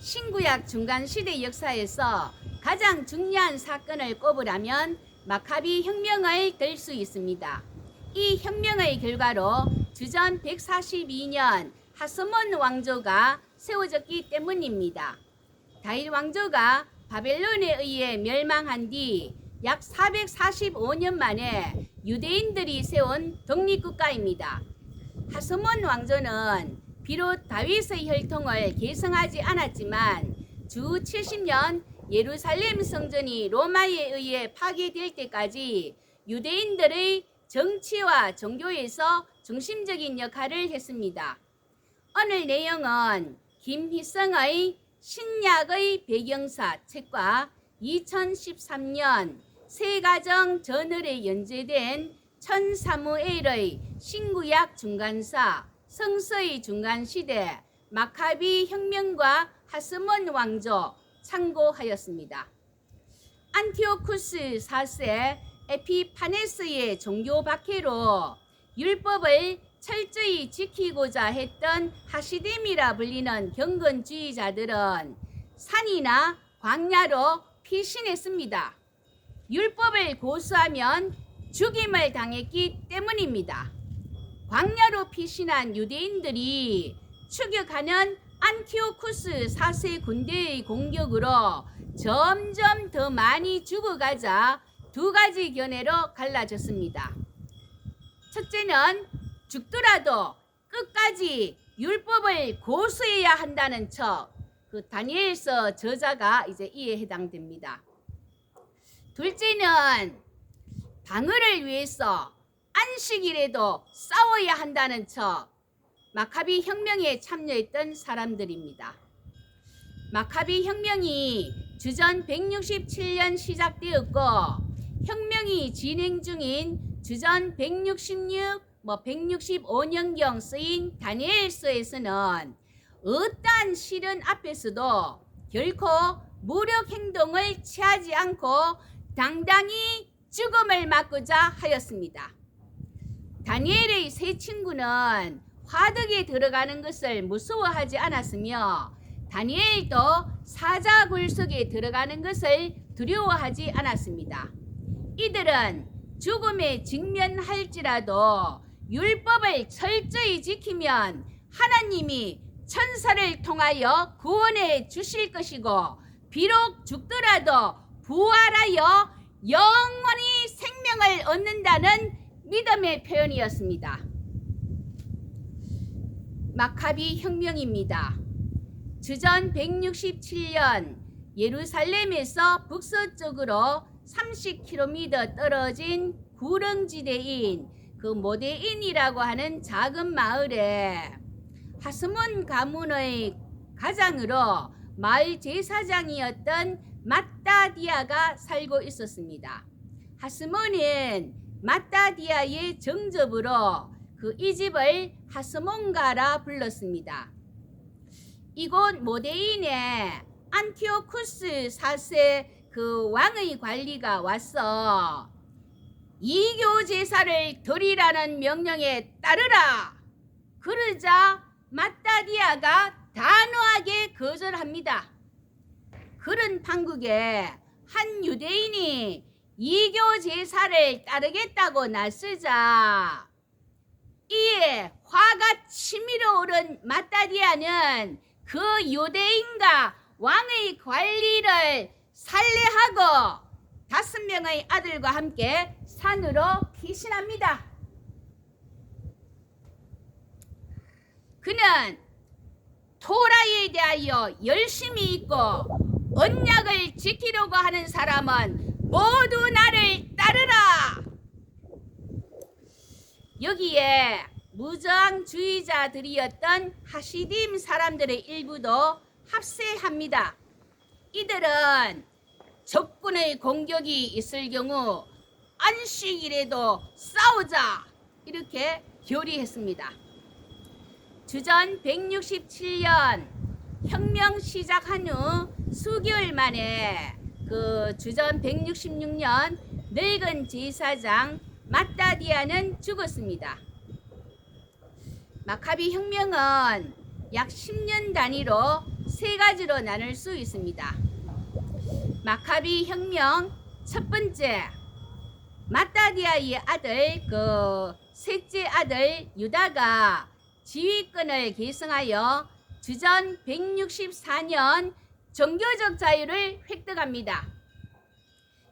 신구약 중간시대 역사에서 가장 중요한 사건을 꼽으라면 마카비 혁명을 들 수 있습니다. 이 혁명의 결과로 주전 142년 하스몬 왕조가 세워졌기 때문입니다. 다윗 왕조가 바벨론에 의해 멸망한 뒤 약 445년 만에 유대인들이 세운 독립국가입니다. 하스몬 왕조는 비록 다윗의 혈통을 계승하지 않았지만 주 70년 예루살렘 성전이 로마에 의해 파괴될 때까지 유대인들의 정치와 종교에서 중심적인 역할을 했습니다. 오늘 내용은 김희성의 신약의 배경사 책과 2013년 세가정 저널에 연재된 천사무엘의 신구약 중간사 성서의 중간시대 마카비 혁명과 하스몬 왕조 참고하였습니다. 안티오쿠스 4세 에피파네스의 종교 박해로 율법을 철저히 지키고자 했던 하시딤이라 불리는 경건주의자들은 산이나 광야로 피신했습니다. 율법을 고수하면 죽임을 당했기 때문입니다. 광야로 피신한 유대인들이 추격하는 안티오쿠스 4세 군대의 공격으로 점점 더 많이 죽어가자 두 가지 견해로 갈라졌습니다. 첫째는 죽더라도 끝까지 율법을 고수해야 한다는 척, 그 다니엘서 저자가 이제 이에 해당됩니다. 둘째는 방어를 위해서 안식일에도 싸워야 한다는 척, 마카비 혁명에 참여했던 사람들입니다. 마카비 혁명이 주전 167년 시작되었고 혁명이 진행 중인 주전 166, 165년경 쓰인 다니엘서에서는 어떠한 시련 앞에서도 결코 무력 행동을 취하지 않고 당당히 죽음을 맞고자 하였습니다. 다니엘의 세 친구는 화덕에 들어가는 것을 무서워하지 않았으며 다니엘도 사자굴 속에 들어가는 것을 두려워하지 않았습니다. 이들은 죽음에 직면할지라도 율법을 철저히 지키면 하나님이 천사를 통하여 구원해 주실 것이고 비록 죽더라도 부활하여 영원히 생명을 얻는다는 믿음의 표현이었습니다. 마카비 혁명입니다. 주전 167년 예루살렘에서 북서쪽으로 30km 떨어진 구릉지대인 그 모데인이라고 하는 작은 마을에 하스몬 가문의 가장으로 마을 제사장이었던 마따디아가 살고 있었습니다. 하스몬은 마따디아의 정접으로 이 집을 하스몬가라 불렀습니다. 이곳 모데인에 안티오쿠스 4세 그 왕의 관리가 와서 이교 제사를 드리라는 명령에 따르라. 그러자 마따디아가 단호하게 거절합니다. 그런 판국에 한 유대인이 이교 제사를 따르겠다고 나서자 이에 화가 치밀어 오른 마따디아는 그 유대인과 왕의 관리를 살해하고 5명의 아들과 함께 산으로 피신합니다. 그는 토라에 대하여 열심히 있고 언약을 지키려고 하는 사람은 모두 나를 따르라. 여기에 무저항주의자들이었던 하시딤 사람들의 일부도 합세합니다. 이들은 적군의 공격이 있을 경우 안식일에도 싸우자 이렇게 결의했습니다. 주전 167년 혁명 시작한 후 수개월 만에 그 주전 166년 늙은 제사장 마따디아는 죽었습니다. 마카비 혁명은 약 10년 단위로 세 가지로 나눌 수 있습니다. 마카비 혁명 첫 번째, 마따디아의 아들 셋째 아들 유다가 지휘권을 계승하여 주전 164년 종교적 자유를 획득합니다.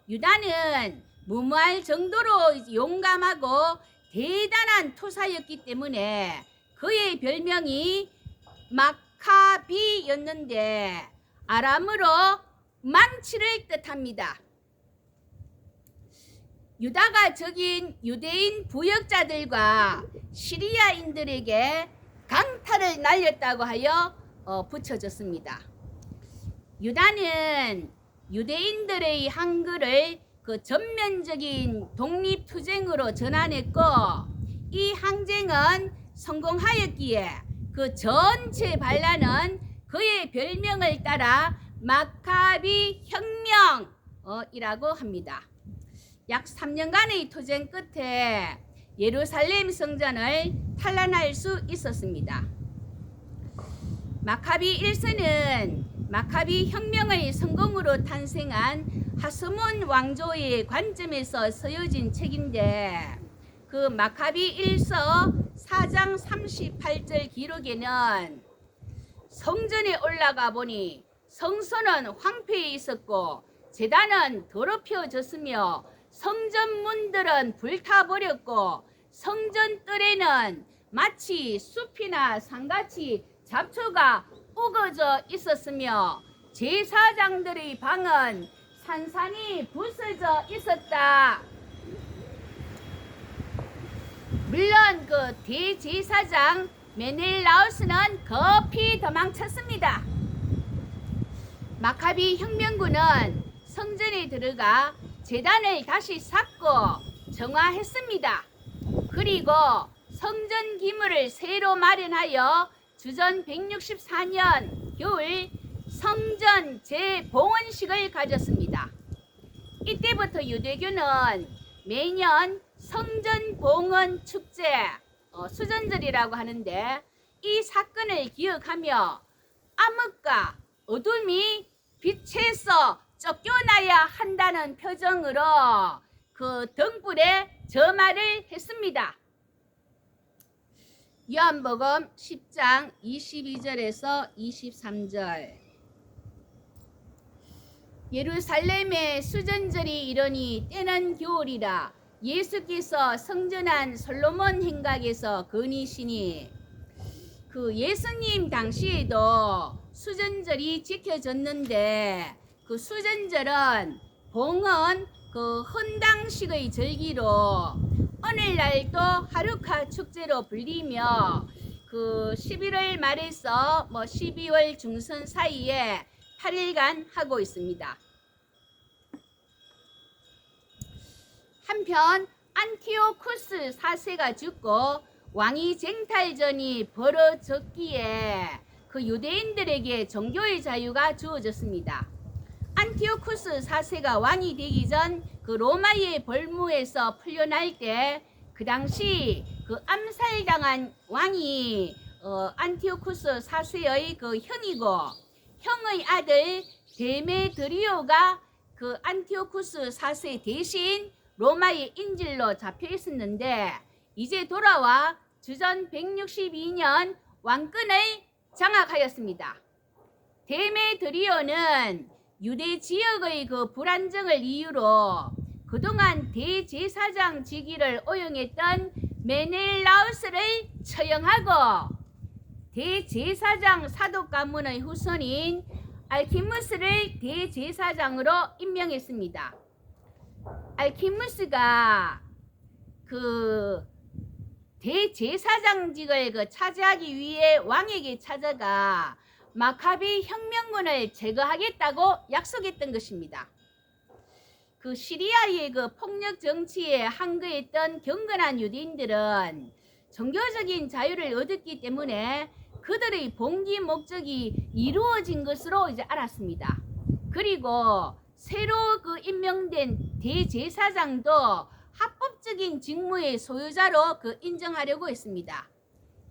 유다는 무모할 정도로 용감하고 대단한 투사였기 때문에 그의 별명이 마카비였는데 아람어로 망치를 뜻합니다. 유다가 적인 유대인 부역자들과 시리아인들에게 강탈을 날렸다고 하여 붙여졌습니다. 유다는 유대인들의 한글을 전면적인 독립투쟁으로 전환했고, 이 항쟁은 성공하였기에 그 전체 반란은 그의 별명을 따라 마카비 혁명이라고 합니다. 약 3년간의 투쟁 끝에 예루살렘 성전을 탈환할 수 있었습니다. 마카비 1세는 마카비 혁명의 성공으로 탄생한 하스몬 왕조의 관점에서 쓰여진 책인데, 그 마카비 1서 4장 38절 기록에는 성전에 올라가 보니 성소는 황폐해 있었고 제단은 더럽혀졌으며 성전 문들은 불타버렸고 성전 뜰에는 마치 숲이나 산같이 잡초가 우거져 있었으며 제사장들의 방은 산산이 부서져 있었다. 물론 그 대제사장 메넬라우스는 급히 도망쳤습니다. 마카비 혁명군은 성전에 들어가 제단을 다시 쌓고 정화했습니다. 그리고 성전 기물을 새로 마련하여 주전 164년 겨울 성전 재봉헌식을 가졌습니다. 이때부터 유대교는 매년 성전 봉헌 축제, 수전절이라고 하는데, 이 사건을 기억하며 암흑과 어둠이 빛에서 쫓겨나야 한다는 표정으로 그 등불에 점화를 했습니다. 요한복음 10장 22절에서 23절. 예루살렘의 수전절이 이르니 때는 겨울이라 예수께서 성전한 솔로몬 행각에서 거니시니, 그 예수님 당시에도 수전절이 지켜졌는데, 그 수전절은 봉헌 헌당식의 절기로 오늘날도 하루카 축제로 불리며, 그 11월 말에서 12월 중순 사이에 8일간 하고 있습니다. 한편 안티오쿠스 4세가 죽고 왕위 쟁탈전이 벌어졌기에 그 유대인들에게 종교의 자유가 주어졌습니다. 안티오쿠스 4세가 왕이 되기 전 그 로마의 벌무에서 풀려날 때, 그 당시 그 암살당한 왕이 안티오쿠스 4세의 그 형이고, 형의 아들 데메드리오가 그 안티오쿠스 4세 대신 로마의 인질로 잡혀 있었는데, 이제 돌아와 주전 162년 왕권을 장악하였습니다. 데메드리오는 유대 지역의 그 불안정을 이유로 그동안 대제사장 직위를 오용했던 메넬라우스를 처형하고 대제사장 사독 가문의 후손인 알키무스를 대제사장으로 임명했습니다. 알키무스가 그 대제사장직을 차지하기 위해 왕에게 찾아가 마카비 혁명군을 제거하겠다고 약속했던 것입니다. 그 시리아의 그 폭력 정치에 항거했던 경건한 유대인들은 종교적인 자유를 얻었기 때문에 그들의 봉기 목적이 이루어진 것으로 이제 알았습니다. 그리고 새로 그 임명된 대제사장도 합법적인 직무의 소유자로 그 인정하려고 했습니다.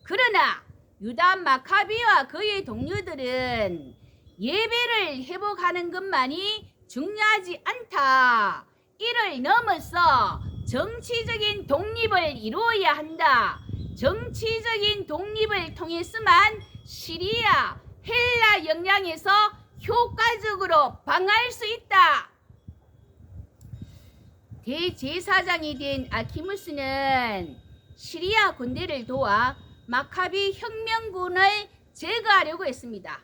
그러나 유다 마카비와 그의 동료들은 예배를 회복하는 것만이 중요하지 않다. 이를 넘어서 정치적인 독립을 이루어야 한다. 정치적인 독립을 통해서만 시리아, 헬라 영향에서 효과적으로 방어할 수 있다. 대제사장이 된 아키무스는 시리아 군대를 도와 마카비 혁명군을 제거하려고 했습니다.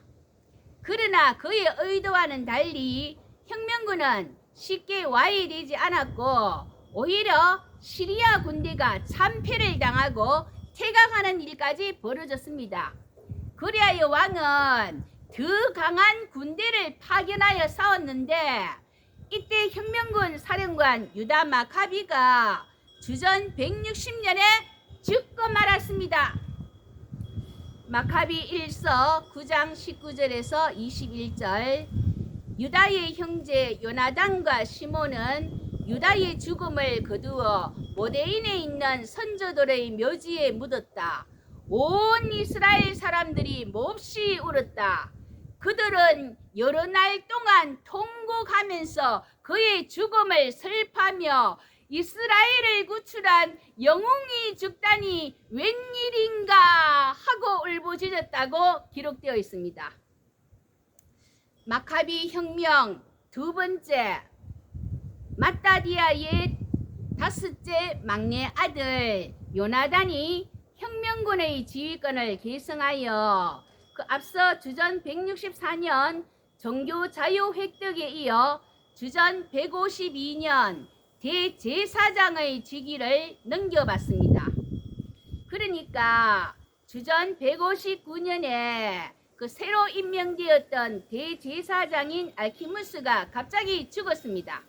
그러나 그의 의도와는 달리 혁명군은 쉽게 와해되지 않았고 오히려 시리아 군대가 참패를 당하고 퇴각하는 일까지 벌어졌습니다. 그리하여 왕은 더 강한 군대를 파견하여 싸웠는데 이때 혁명군 사령관 유다 마카비가 주전 160년에 죽고 말았습니다. 마카비 1서 9장 19절에서 21절. 유다의 형제 요나단과 시몬은 유다의 죽음을 거두어 모데인에 있는 선조들의 묘지에 묻었다. 온 이스라엘 사람들이 몹시 울었다. 그들은 여러 날 동안 통곡하면서 그의 죽음을 슬퍼하며 이스라엘을 구출한 영웅이 죽다니 웬일인가 하고 울부짖었다고 기록되어 있습니다. 마카비 혁명 두 번째, 마따디아의 다섯째 막내 아들 요나단이 혁명군의 지휘권을 계승하여 그 앞서 주전 164년 종교 자유 획득에 이어 주전 152년 대제사장의 직위를 넘겨받습니다. 그러니까 주전 159년에 그 새로 임명되었던 대제사장인 알키무스가 갑자기 죽었습니다.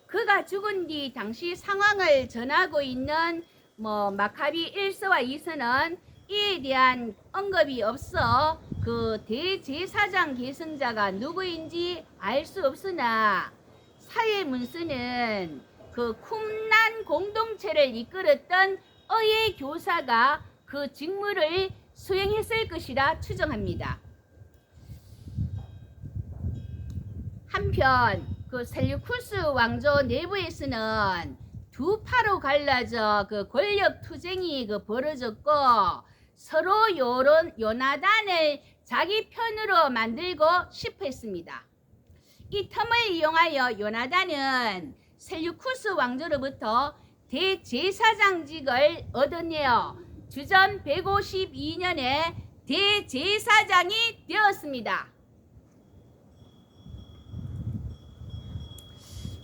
그가 죽은 뒤 당시 상황을 전하고 있는 마카비 1서와 2서는 이에 대한 언급이 없어 그 대제사장 계승자가 누구인지 알 수 없으나 사회 문서는 그 쿰란 공동체를 이끌었던 어예 교사가 그 직무를 수행했을 것이라 추정합니다. 한편 그 셀류쿠스 왕조 내부에서는 두 파로 갈라져 그 권력 투쟁이 벌어졌고 서로 요나단을 자기 편으로 만들고 싶어 했습니다. 이 틈을 이용하여 요나단은 셀류쿠스 왕조로부터 대제사장직을 얻어내어 주전 152년에 대제사장이 되었습니다.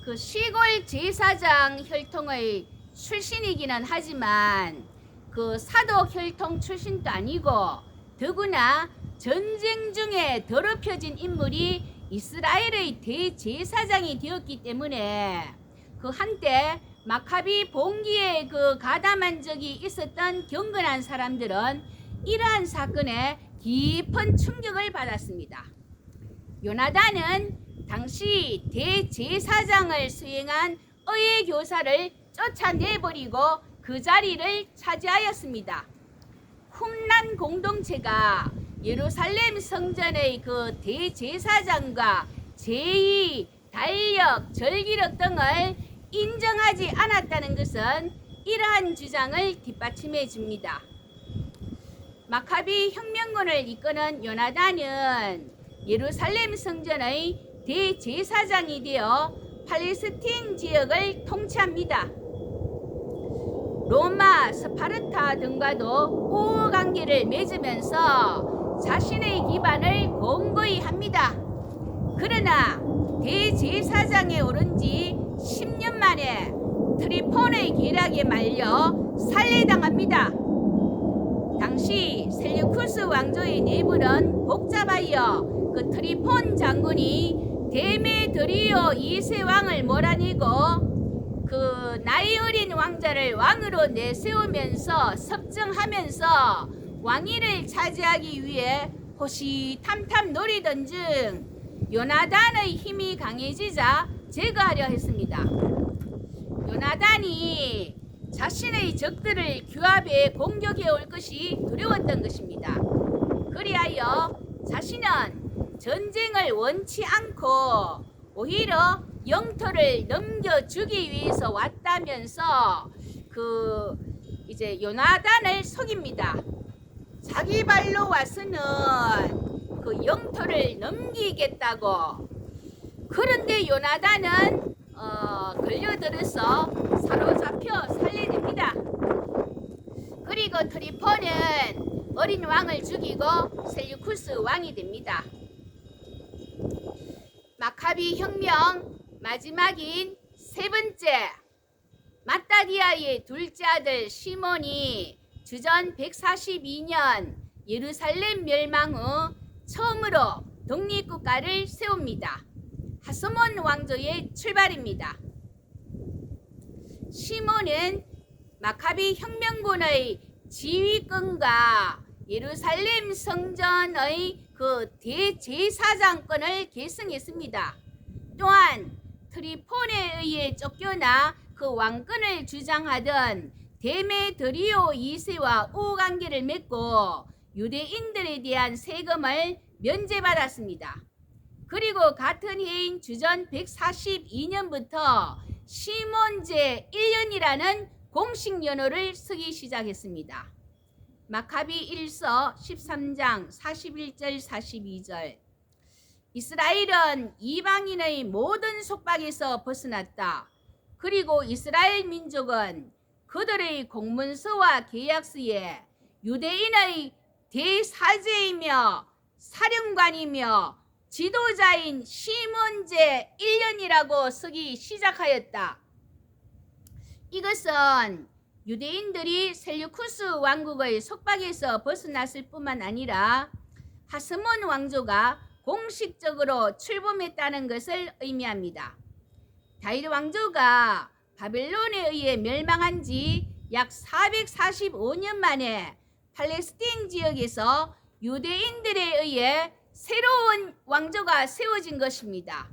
그 시골 제사장 혈통의 출신이기는 하지만 그 사도 혈통 출신도 아니고 더구나 전쟁 중에 더럽혀진 인물이 이스라엘의 대제사장이 되었기 때문에 그 한때 마카비 봉기에 그 가담한 적이 있었던 경건한 사람들은 이러한 사건에 깊은 충격을 받았습니다. 요나단은 당시 대제사장을 수행한 어예 교사를 쫓아내버리고 그 자리를 차지하였습니다. 쿰란 공동체가 예루살렘 성전의 그 대제사장과 제의, 달력, 절기력 등을 인정하지 않았다는 것은 이러한 주장을 뒷받침해 줍니다. 마카비 혁명군을 이끄는 요나단은 예루살렘 성전의 대제사장이 되어 팔레스틴 지역을 통치합니다. 로마, 스파르타 등과도 호관계를 맺으면서 자신의 기반을 공고히 합니다. 그러나 대제사장에 오른 지 10년 만에 트리폰의 계략에 말려 살해당합니다. 당시 셀류쿠스 왕조의 내부는 복잡하여 그 트리폰 장군이 데메드리오 2세 왕을 몰아내고 그 나이 어린 왕자를 왕으로 내세우면서 섭정하면서 왕위를 차지하기 위해 호시탐탐 노리던 중 요나단의 힘이 강해지자 제거하려 했습니다. 요나단이 자신의 적들을 규합해 공격해 올 것이 두려웠던 것입니다. 그리하여 자신은 전쟁을 원치 않고 오히려 영토를 넘겨주기 위해서 왔다면서 이제 요나단을 속입니다. 자기 발로 와서는 그 영토를 넘기겠다고. 그런데 요나단은 걸려들어서 사로잡혀 살해됩니다. 그리고 트리폰은 어린 왕을 죽이고 셀유쿠스 왕이 됩니다. 마카비 혁명 마지막인 세 번째, 마따디아의 둘째 아들 시몬이 주전 142년 예루살렘 멸망 후 처음으로 독립국가를 세웁니다. 하스몬 왕조의 출발입니다. 시몬은 마카비 혁명군의 지휘권과 예루살렘 성전의 그 대제사장권을 계승했습니다. 또한 트리폰에 의해 쫓겨나 그 왕권을 주장하던 데메드리오 2세와 우호관계를 맺고 유대인들에 대한 세금을 면제받았습니다. 그리고 같은 해인 주전 142년부터 시몬제 1년이라는 공식 연호를 쓰기 시작했습니다. 마카비 1서 13장 41절 42절. 이스라엘은 이방인의 모든 속박에서 벗어났다. 그리고 이스라엘 민족은 그들의 공문서와 계약서에 유대인의 대사제이며 사령관이며 지도자인 시몬제 1년이라고 쓰기 시작하였다. 이것은 유대인들이 셀유쿠스 왕국의 속박에서 벗어났을 뿐만 아니라 하스몬 왕조가 공식적으로 출범했다는 것을 의미합니다. 다윗 왕조가 바벨론에 의해 멸망한 지 약 445년 만에 팔레스틴 지역에서 유대인들에 의해 새로운 왕조가 세워진 것입니다.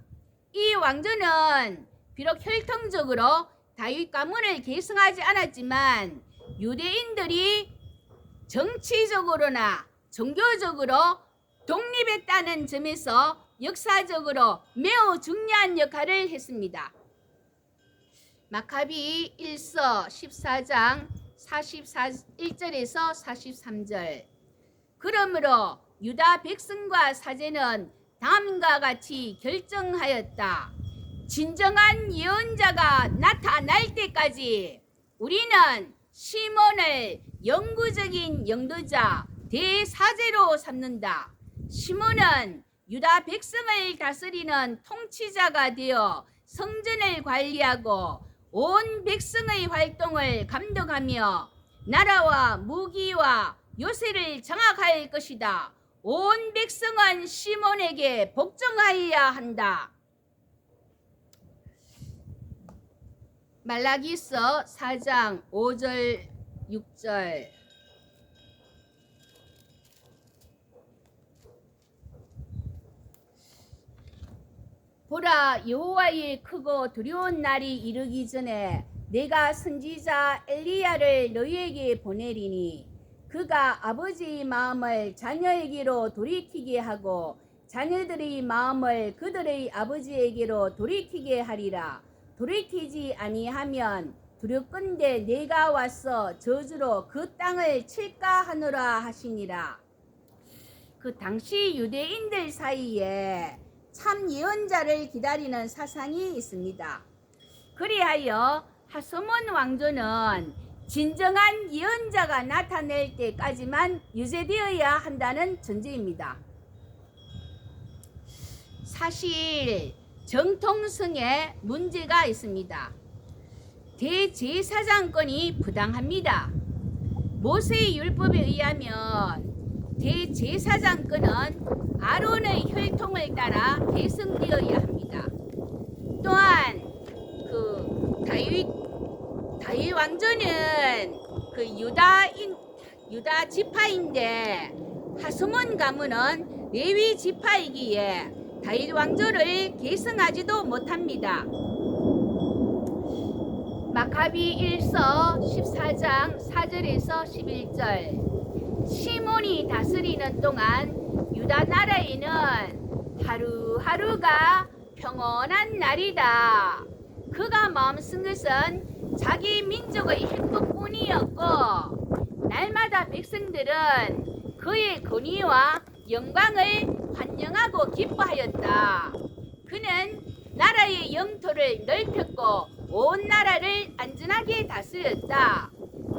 이 왕조는 비록 혈통적으로 다윗 가문을 계승하지 않았지만 유대인들이 정치적으로나 종교적으로 독립했다는 점에서 역사적으로 매우 중요한 역할을 했습니다. 마카비 1서 14장 41절에서 43절. 그러므로 유다 백성과 사제는 다음과 같이 결정하였다. 진정한 예언자가 나타날 때까지 우리는 시몬을 영구적인 영도자 대사제로 삼는다. 시몬은 유다 백성을 다스리는 통치자가 되어 성전을 관리하고 온 백성의 활동을 감독하며 나라와 무기와 요새를 장악할 것이다. 온 백성은 시몬에게 복종하여야 한다. 말라기서 4장 5절 6절. 보라, 여호와의 크고 두려운 날이 이르기 전에 내가 선지자 엘리야를 너희에게 보내리니 그가 아버지의 마음을 자녀에게로 돌이키게 하고 자녀들의 마음을 그들의 아버지에게로 돌이키게 하리라. 돌이키지 아니하면 두렵건대 내가 와서 저주로 그 땅을 칠까 하노라 하시니라. 그 당시 유대인들 사이에 참 예언자를 기다리는 사상이 있습니다. 그리하여 하스몬 왕조는 진정한 예언자가 나타날 때까지만 유지되어야 한다는 전제입니다. 사실 정통성에 문제가 있습니다. 대제사장권이 부당합니다. 모세의 율법에 의하면 대제사장권은 아론의 혈통을 따라 계승되어야 합니다. 또한 다윗 왕조는 유다 지파인데 하스몬 가문은 레위 지파이기에 다윗 왕조를 계승하지도 못합니다. 마카비 1서 14장 4절에서 11절. 시몬이 다스리는 동안 유다 나라에는 하루하루가 평온한 날이다. 그가 마음쓴 것은 자기 민족의 행복뿐이었고, 날마다 백성들은 그의 권위와 영광을 환영하고 기뻐하였다. 그는 나라의 영토를 넓혔고 온 나라를 안전하게 다스렸다.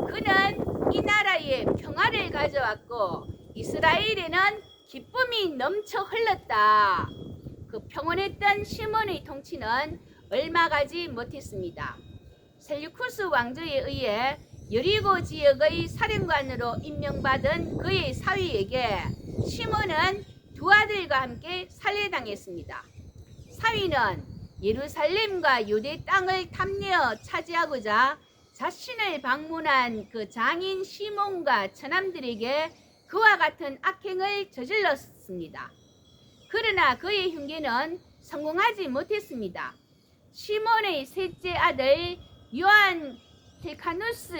그는 이 나라에 평화를 가져왔고 이스라엘에는 기쁨이 넘쳐 흘렀다. 그 평온했던 시몬의 통치는 얼마 가지 못했습니다. 셀루쿠스 왕조에 의해 여리고 지역의 사령관으로 임명받은 그의 사위에게 시몬은 두 아들과 함께 살해당했습니다. 사위는 예루살렘과 유대 땅을 탐내어 차지하고자 자신을 방문한 그 장인 시몬과 처남들에게 그와 같은 악행을 저질렀습니다. 그러나 그의 흉계는 성공하지 못했습니다. 시몬의 셋째 아들 요한 틸카누스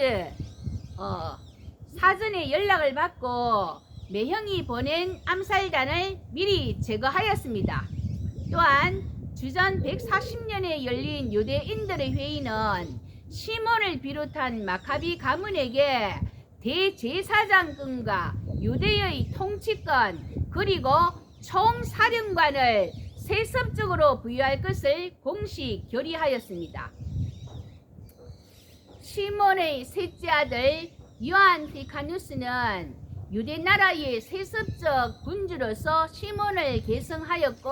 사전에 연락을 받고 매형이 보낸 암살단을 미리 제거하였습니다. 또한 주전 140년에 열린 유대인들의 회의는 시몬을 비롯한 마카비 가문에게 대제사장권과 유대의 통치권 그리고 총사령관을 세습적으로 부여할 것을 공식 결의하였습니다. 시몬의 셋째 아들 요한 틸카누스는 유대 나라의 세습적 군주로서 시몬을 계승하였고,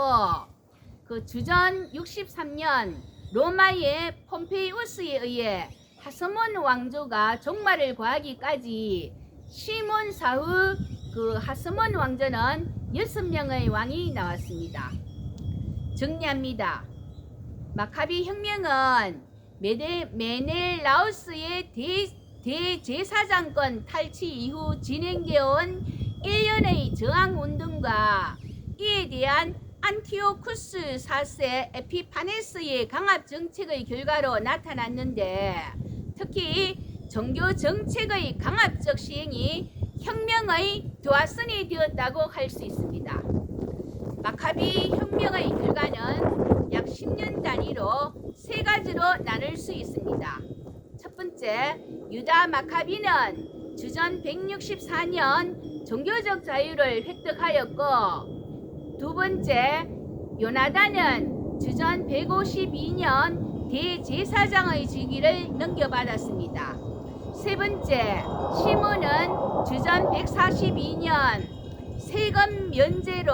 그 주전 63년 로마의 폼페이우스에 의해 하스몬 왕조가 종말을 구하기까지 시몬 사후 그 하스몬 왕조는 6명의 왕이 나왔습니다. 정리합니다. 마카비 혁명은 메넬라우스의 대제사장권 탈취 이후 진행되어 온 1년의 저항운동과 이에 대한 안티오쿠스 4세 에피파네스의 강압 정책의 결과로 나타났는데, 특히 종교 정책의 강압적 시행이 혁명의 도화선이 되었다고 할 수 있습니다. 마카비 혁명의 결과는 약 10년 단위로 세 가지로 나눌 수 있습니다. 첫 번째, 유다 마카비는 주전 164년 종교적 자유를 획득하였고, 두 번째, 요나단은 주전 152년 대제사장의 직위를 넘겨받았습니다. 세 번째, 시몬은 주전 142년 세금 면제로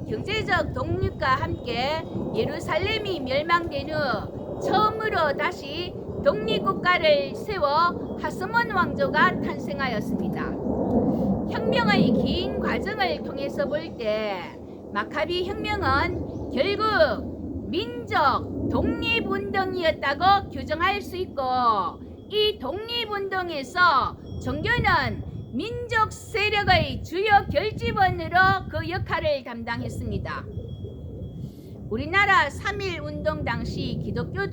경제적 독립과 함께 예루살렘이 멸망된 후 처음으로 다시 독립국가를 세워 하스몬 왕조가 탄생하였습니다. 혁명의 긴 과정을 통해서 볼 때 마카비 혁명은 결국 민족 독립운동이었다고 규정할 수 있고, 이 독립운동에서 종교는 민족 세력의 주요 결집원으로 그 역할을 담당했습니다. 우리나라 3.1운동 당시 기독교는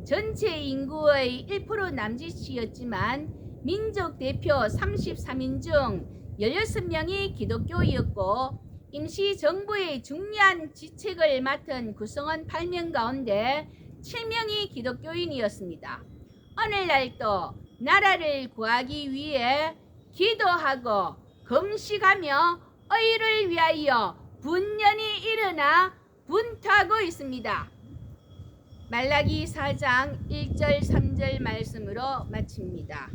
전체 인구의 1% 남짓이었지만 민족 대표 33인 중 16명이 기독교이었고, 임시정부의 중요한 지책을 맡은 구성원 8명 가운데 7명이 기독교인이었습니다. 오늘날도 나라를 구하기 위해 기도하고 금식하며 의를 위하여 분연히 일어나 분투하고 있습니다. 말라기 4장 1절 3절 말씀으로 마칩니다.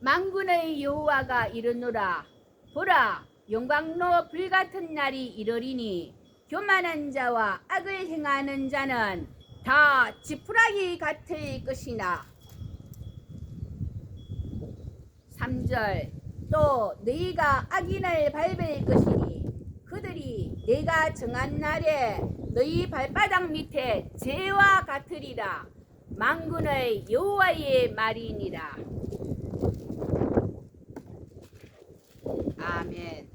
만군의 여호와가 이르노라. 보라, 영광로 불같은 날이 이르리니 교만한 자와 악을 행하는 자는 다 지푸라기 같을 것이나. 3절, 또 너희가 악인을 밟을 것이니 그들이 내가 정한 날에 너희 발바닥 밑에 재와 같으리라. 만군의 여호와의 말이니라. 아멘.